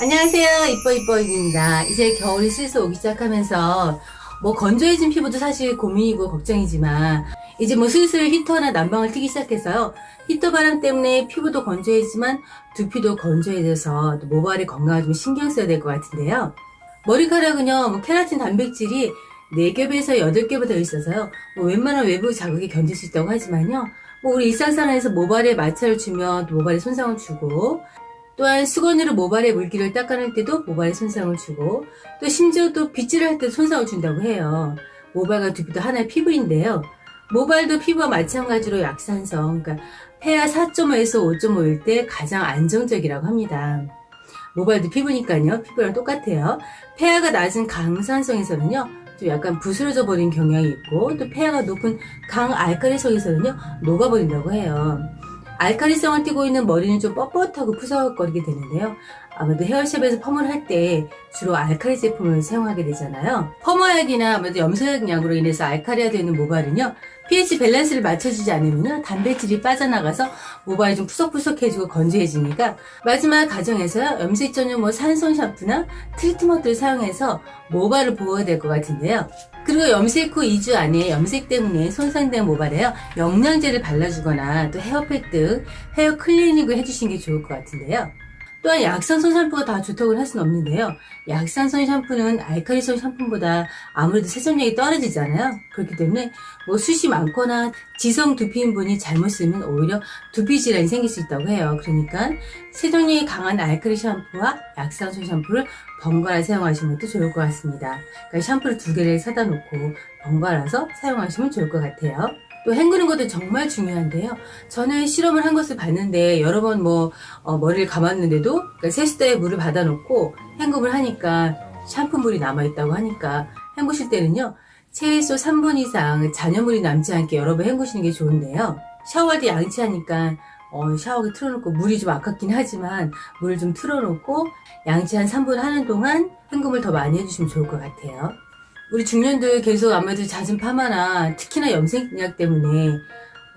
안녕하세요. 이뻐이뻐입니다. 이제 겨울이 슬슬 오기 시작하면서 건조해진 피부도 사실 고민이고 걱정이지만 이제 슬슬 히터나 난방을 트기 시작해서요. 히터 바람 때문에 피부도 건조해지만 두피도 건조해져서 또 모발의 건강을 좀 신경 써야 될 것 같은데요. 머리카락은요, 케라틴 단백질이 4겹에서 8겹이 더 있어서요. 웬만한 외부 자극에 견딜 수 있다고 하지만요. 우리 일상생활에서 모발에 마찰을 주면 또 모발에 손상을 주고, 또한 수건으로 모발에 물기를 닦아낼 때도 모발에 손상을 주고, 또 심지어 또 빗질을 할 때도 손상을 준다고 해요. 모발과 두피도 하나의 피부인데요. 모발도 피부와 마찬가지로 약산성, 그러니까 pH 4.5에서 5.5일 때 가장 안정적이라고 합니다. 모발도 피부니까요. 피부랑 똑같아요. pH가 낮은 강산성에서는요, 좀 약간 부스러져 버린 경향이 있고, 또 pH가 높은 강알칼리성에서는요, 녹아버린다고 해요. 알칼리성을 띠고 있는 머리는 좀 뻣뻣하고 푸석거리게 되는데요. 아무래도 헤어샵에서 펌을 할 때 주로 알칼리 제품을 사용하게 되잖아요. 펌어약이나 아무래도 염색약으로 인해서 알칼리화되는 모발은요, pH 밸런스를 맞춰주지 않으면 단백질이 빠져나가서 모발이 좀 푸석푸석해지고 건조해지니까 마지막 과정에서요, 염색 전용 산성 샴푸나 트리트먼트를 사용해서 모발을 보호해야 될 것 같은데요. 그리고 염색 후 2주 안에 염색 때문에 손상된 모발에요, 영양제를 발라주거나 또 헤어팩 등 헤어 클리닝을 해주시는 게 좋을 것 같은데요. 또한 약산성 샴푸가 다 좋다고 할 수는 없는데요. 약산성 샴푸는 알칼리성 샴푸보다 아무래도 세정력이 떨어지잖아요. 그렇기 때문에 숱이 많거나 지성 두피인 분이 잘못 쓰면 오히려 두피 질환이 생길 수 있다고 해요. 그러니까 세정력이 강한 알칼리 샴푸와 약산성 샴푸를 번갈아 사용하시면 또 좋을 것 같습니다. 그러니까 샴푸를 2개를 사다 놓고 번갈아서 사용하시면 좋을 것 같아요. 또 헹구는 것도 정말 중요한데요. 저는 실험을 한 것을 봤는데 여러 번 머리를 감았는데도, 그러니까 세수대에 물을 받아놓고 헹굼을 하니까 샴푸물이 남아있다고 하니까 헹구실 때는요, 최소 3분 이상 잔여물이 남지 않게 여러 번 헹구시는 게 좋은데요. 샤워할 때 양치하니까 샤워기 틀어놓고, 물이 좀 아깝긴 하지만 물을 좀 틀어놓고 양치 한 3분 하는 동안 헹굼을 더 많이 해주시면 좋을 것 같아요. 우리 중년들 계속 아무래도 잦은 파마나 특히나 염색약 때문에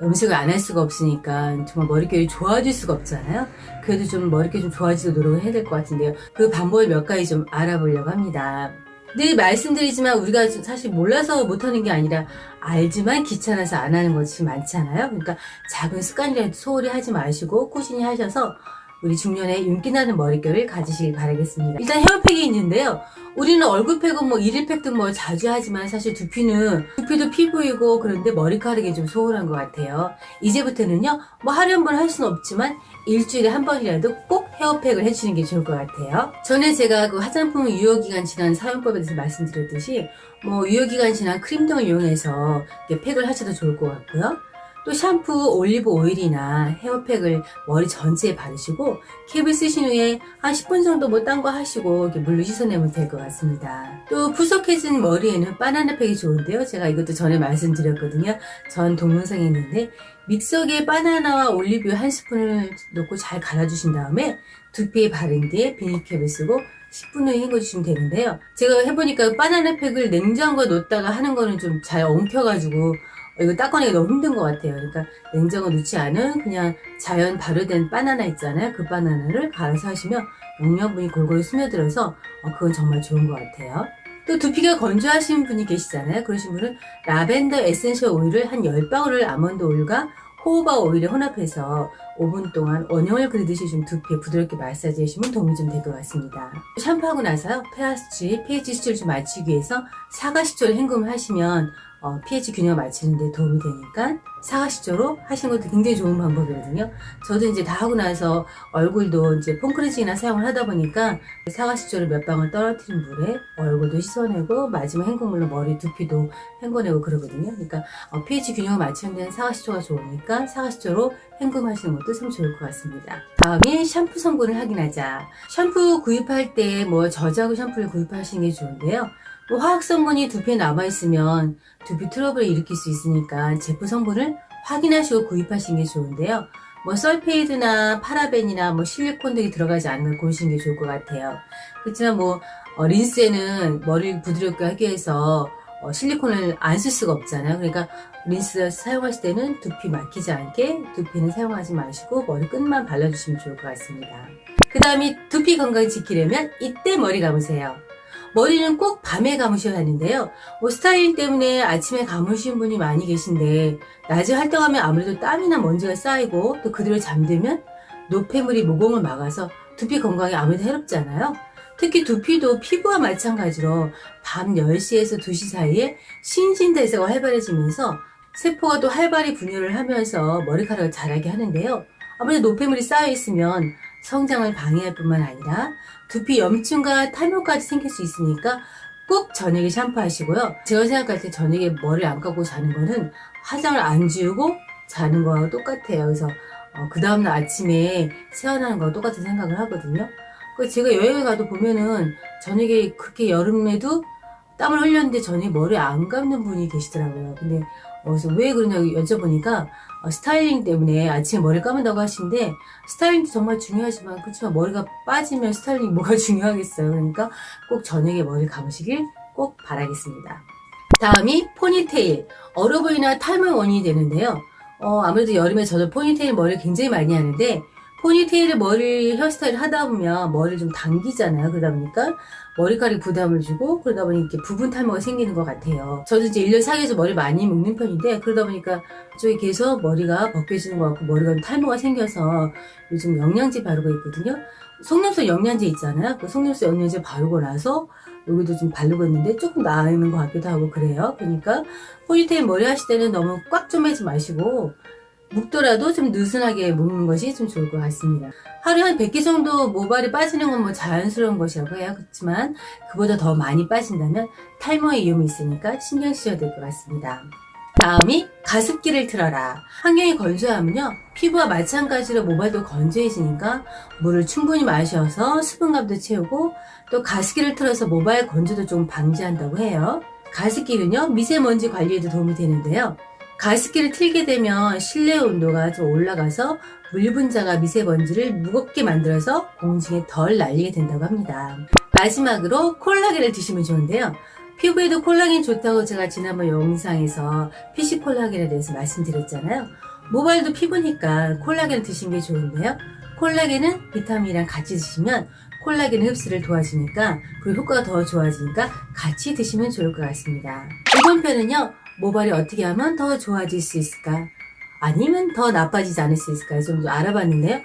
염색을 안 할 수가 없으니까 정말 머릿결이 좋아질 수가 없잖아요. 그래도 좀 머릿결이 좀 좋아지도록 노력을 해야 될 것 같은데요. 그 방법을 몇 가지 좀 알아보려고 합니다. 늘 말씀드리지만 우리가 사실 몰라서 못하는 게 아니라 알지만 귀찮아서 안 하는 것이 많잖아요. 그러니까 작은 습관이라도 소홀히 하지 마시고 꾸준히 하셔서 우리 중년에 윤기나는 머릿결을 가지시길 바라겠습니다. 일단 헤어팩이 있는데요. 우리는 얼굴팩은 일일팩 등 자주 하지만 사실 두피도 피부이고 그런데 머리카락이 좀 소홀한 것 같아요. 이제부터는요, 하루에 한 번 할 수는 없지만 일주일에 한 번이라도 꼭 헤어팩을 해주시는 게 좋을 것 같아요. 전에 제가 그 화장품 유효기간 지난 사용법에 대해서 말씀드렸듯이 유효기간 지난 크림 등을 이용해서 팩을 하셔도 좋을 것 같고요. 또 샴푸, 올리브 오일이나 헤어팩을 머리 전체에 바르시고 캡을 쓰신 후에 한 10분 정도 딴 거 하시고 이렇게 물로 씻어내면 될 것 같습니다. 또 푸석해진 머리에는 바나나 팩이 좋은데요. 제가 이것도 전에 말씀드렸거든요. 전 동영상에 있는데 믹서기에 바나나와 올리브유 1스푼을 넣고 잘 갈아주신 다음에 두피에 바른 뒤에 비닐캡을 쓰고 10분 후에 헹궈주시면 되는데요. 제가 해보니까 바나나 팩을 냉장고에 넣었다가 하는 거는 좀 잘 엉켜가지고 이거 닦아내기 너무 힘든 것 같아요. 그러니까 냉장고 넣지 않은 그냥 자연 발효된 바나나 있잖아요. 그 바나나를 갈아서 하시면 영양분이 골고루 스며들어서 그건 정말 좋은 것 같아요. 또 두피가 건조하신 분이 계시잖아요. 그러신 분은 라벤더 에센셜 오일을 한 10방울을 아몬드 오일과 호호바 오일에 혼합해서 5분 동안 원형을 그리듯이 좀 두피에 부드럽게 마사지 해주시면 도움이 좀 될 것 같습니다. 샴푸하고 나서요, pH 수치를 좀 맞추기 위해서 사과식초를 헹굼을 하시면 pH 균형을 맞추는 데 도움이 되니까 사과식초로 하시는 것도 굉장히 좋은 방법이거든요. 저도 이제 다 하고 나서 얼굴도 이제 폼크렌징이나 사용을 하다 보니까 사과식초를 몇 방울 떨어뜨린 물에 얼굴도 씻어내고 마지막 헹굼물로 머리, 두피도 헹궈내고 그러거든요. 그러니까 pH 균형을 맞추는 데는 사과식초가 좋으니까 사과식초로 헹굼하시는 것도 참 좋을 것 같습니다. 다음에 샴푸 성분을 확인하자. 샴푸 구입할 때 저자구 샴푸를 구입하시는 게 좋은데요. 화학 성분이 두피에 남아있으면 두피 트러블을 일으킬 수 있으니까 제품 성분을 확인하시고 구입하시는 게 좋은데요. 설페이드나 파라벤이나 실리콘 등이 들어가지 않는 걸 고르시는 게 좋을 것 같아요. 그렇지만 린스에는 머리를 부드럽게 하기 위해서 실리콘을 안 쓸 수가 없잖아요. 그러니까 린스 사용하실 때는 두피 막히지 않게 두피는 사용하지 마시고 머리 끝만 발라주시면 좋을 것 같습니다. 그 다음에 두피 건강 지키려면 이때 머리 감으세요. 머리는 꼭 밤에 감으셔야 하는데요. 스타일링 때문에 아침에 감으시는 분이 많이 계신데 낮에 활동하면 아무래도 땀이나 먼지가 쌓이고 또 그대로 잠들면 노폐물이 모공을 막아서 두피 건강에 아무래도 해롭잖아요. 특히 두피도 피부와 마찬가지로 밤 10시에서 2시 사이에 신진대사가 활발해지면서 세포가 또 활발히 분열을 하면서 머리카락을 자라게 하는데요. 아무래도 노폐물이 쌓여있으면 성장을 방해할 뿐만 아니라 두피 염증과 탈모까지 생길 수 있으니까 꼭 저녁에 샴푸하시고요. 제가 생각할 때 저녁에 머리를 안 감고 자는 거는 화장을 안 지우고 자는 거하고 똑같아요. 그래서 그 다음날 아침에 세안하는 거하고 똑같은 생각을 하거든요. 제가 여행을 가도 보면은 저녁에 그렇게 여름에도 땀을 흘렸는데 저녁에 머리 안 감는 분이 계시더라고요. 근데 그래서 왜 그러냐고 여쭤보니까 스타일링 때문에 아침에 머리를 감은다고 하시는데 스타일링도 정말 중요하지만 그렇지만 머리가 빠지면 스타일링이 뭐가 중요하겠어요. 그러니까 꼭 저녁에 머리를 감으시길 꼭 바라겠습니다. 다음이 포니테일. 어려보이나 탈모의 원인이 되는데요. 아무래도 여름에 저도 포니테일 머리를 굉장히 많이 하는데 포니테일을 머리 헤어스타일을 하다 보면 머리를 좀 당기잖아요. 그러다 보니까 머리카락이 부담을 주고 그러다 보니 이렇게 부분 탈모가 생기는 것 같아요. 저도 이제 1년 사이에서 머리 많이 묶는 편인데 그러다 보니까 저기 계속 머리가 벗겨지는 것 같고 머리가 좀 탈모가 생겨서 요즘 영양제 바르고 있거든요. 속눈썹 영양제 있잖아요. 그 속눈썹 영양제 바르고 나서 여기도 좀 바르고 있는데 조금 나아지는 것 같기도 하고 그래요. 그러니까 포니테일 머리 하실 때는 너무 꽉 좀 하지 마시고 묶더라도 좀 느슨하게 묶는 것이 좀 좋을 것 같습니다. 하루에 한 100개 정도 모발이 빠지는 건 뭐 자연스러운 것이라고 해요. 그렇지만 그보다 더 많이 빠진다면 탈모의 위험이 있으니까 신경 쓰셔야 될 것 같습니다. 다음이 가습기를 틀어라. 환경이 건조하면요 피부와 마찬가지로 모발도 건조해지니까 물을 충분히 마셔서 수분감도 채우고 또 가습기를 틀어서 모발 건조도 좀 방지한다고 해요. 가습기는요 미세먼지 관리에도 도움이 되는데요. 가습기를 틀게 되면 실내 온도가 좀 올라가서 물 분자가 미세먼지를 무겁게 만들어서 공중에 덜 날리게 된다고 합니다. 마지막으로 콜라겐을 드시면 좋은데요. 피부에도 콜라겐 좋다고 제가 지난번 영상에서 PC 콜라겐에 대해서 말씀드렸잖아요. 모발도 피부니까 콜라겐을 드시는 게 좋은데요. 콜라겐은 비타민이랑 같이 드시면 콜라겐 흡수를 도와주니까 그리고 효과가 더 좋아지니까 같이 드시면 좋을 것 같습니다. 이번 편은요. 모발이 어떻게 하면 더 좋아질 수 있을까? 아니면 더 나빠지지 않을 수 있을까? 좀 알아봤는데요.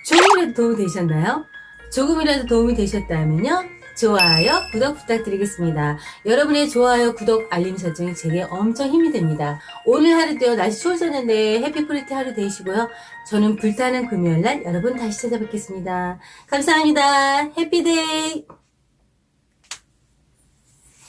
조금이라도 도움이 되셨나요? 조금이라도 도움이 되셨다면요. 좋아요, 구독 부탁드리겠습니다. 여러분의 좋아요, 구독, 알림 설정이 제게 엄청 힘이 됩니다. 오늘 하루도요, 날씨 추워졌는데 해피프리티 하루 되시고요. 저는 불타는 금요일날 여러분 다시 찾아뵙겠습니다. 감사합니다. 해피데이!